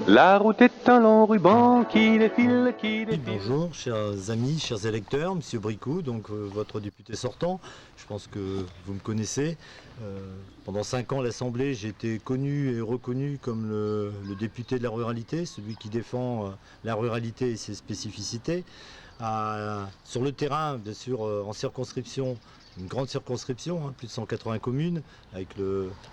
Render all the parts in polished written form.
La route est un long ruban qui défile, qui Oui, défile. bonjour, chers amis, chers électeurs, Monsieur Bricou, donc votre député sortant. Je pense que vous me connaissez. Pendant 5 ans à l'Assemblée, j'ai été connu et reconnu comme le député de la ruralité, celui qui défend la ruralité et ses spécificités. Sur le terrain, bien sûr, en circonscription, une grande circonscription, hein, plus de 180 communes, avec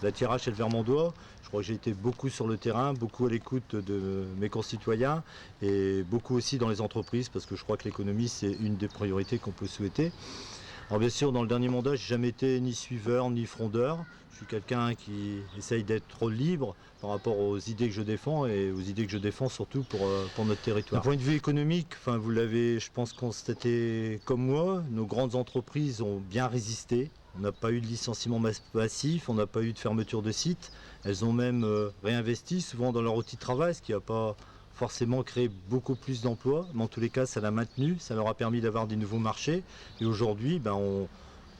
la Thiérache et le Vermandois. Je crois que j'ai été beaucoup sur le terrain, beaucoup à l'écoute de mes concitoyens et beaucoup aussi dans les entreprises, parce que je crois que l'économie, c'est une des priorités qu'on peut souhaiter. Alors bien sûr, dans le dernier mandat, j'ai jamais été ni suiveur ni frondeur. Je suis quelqu'un qui essaye d'être libre par rapport aux idées que je défends et aux idées que je défends surtout pour notre territoire. D'un point de vue économique, enfin, vous l'avez, je pense, constaté comme moi, nos grandes entreprises ont bien résisté. On n'a pas eu de licenciement massif, on n'a pas eu de fermeture de sites. Elles ont même réinvesti souvent dans leur outil de travail, ce qui n'a pas forcément créé beaucoup plus d'emplois, mais en tous les cas ça l'a maintenu, ça leur a permis d'avoir des nouveaux marchés. Et aujourd'hui,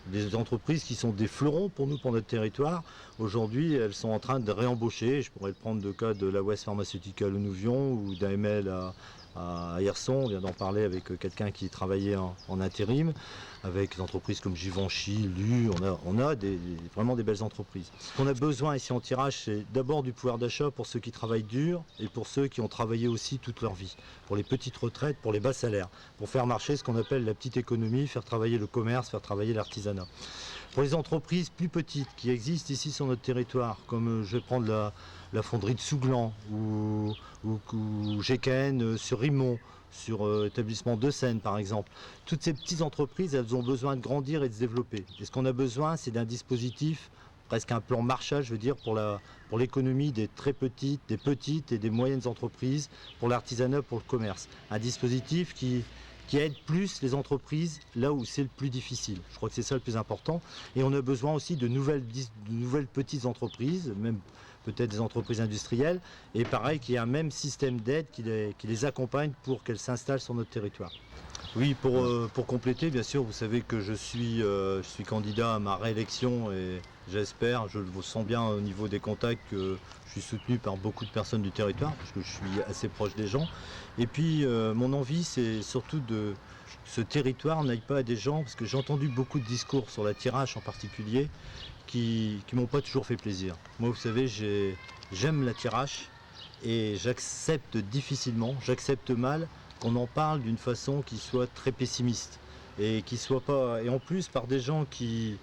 des entreprises qui sont des fleurons pour nous, pour notre territoire, aujourd'hui elles sont en train de réembaucher. Je pourrais prendre le cas de la West Pharmaceutical où nous vions, ou d'AML à Hirson. On vient d'en parler avec quelqu'un qui travaillait en intérim, avec des entreprises comme Givenchy, Lu. On a vraiment des belles entreprises. Ce qu'on a besoin ici en Thiérache, c'est d'abord du pouvoir d'achat pour ceux qui travaillent dur et pour ceux qui ont travaillé aussi toute leur vie, pour les petites retraites, pour les bas salaires, pour faire marcher ce qu'on appelle la petite économie, faire travailler le commerce, faire travailler l'artisanat. Pour les entreprises plus petites qui existent ici sur notre territoire, comme je vais prendre la fonderie de Souglan ou GKN sur Rimont, sur établissement de Seine par exemple. Toutes ces petites entreprises, elles ont besoin de grandir et de se développer. Et ce qu'on a besoin, c'est d'un dispositif, presque un plan Marshall, je veux dire, pour l'économie des très petites, des petites et des moyennes entreprises, pour l'artisanat, pour le commerce. Un dispositif qui aide plus les entreprises là où c'est le plus difficile. Je crois que c'est ça le plus important. Et on a besoin aussi de nouvelles petites entreprises, même peut-être des entreprises industrielles, et pareil, qu'il y ait un même système d'aide qui les accompagne pour qu'elles s'installent sur notre territoire. Oui, pour compléter, bien sûr, vous savez que je suis candidat à ma réélection et j'espère, je le sens bien au niveau des contacts, que je suis soutenu par beaucoup de personnes du territoire, parce que je suis assez proche des gens. Et puis, mon envie, c'est surtout que ce territoire n'aille pas à des gens, parce que j'ai entendu beaucoup de discours sur la Thiérache en particulier, qui m'ont pas toujours fait plaisir. Moi, vous savez, j'aime la Thiérache et j'accepte difficilement, j'accepte mal qu'on en parle d'une façon qui soit très pessimiste et qui soit pas, et en plus par des gens qui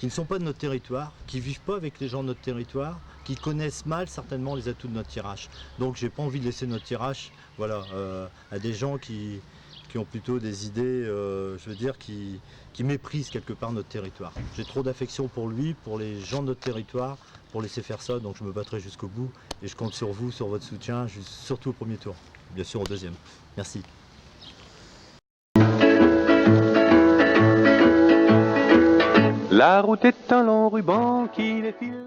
ne sont pas de notre territoire, qui vivent pas avec les gens de notre territoire, qui connaissent mal certainement les atouts de notre Thiérache. Donc j'ai pas envie de laisser notre Thiérache, voilà, à des gens qui ont plutôt des idées, je veux dire, qui méprisent quelque part notre territoire. J'ai trop d'affection pour lui, pour les gens de notre territoire, pour laisser faire ça, donc je me battrai jusqu'au bout et je compte sur vous, sur votre soutien, surtout au premier tour, bien sûr au deuxième. Merci. La route est un long ruban qui défile.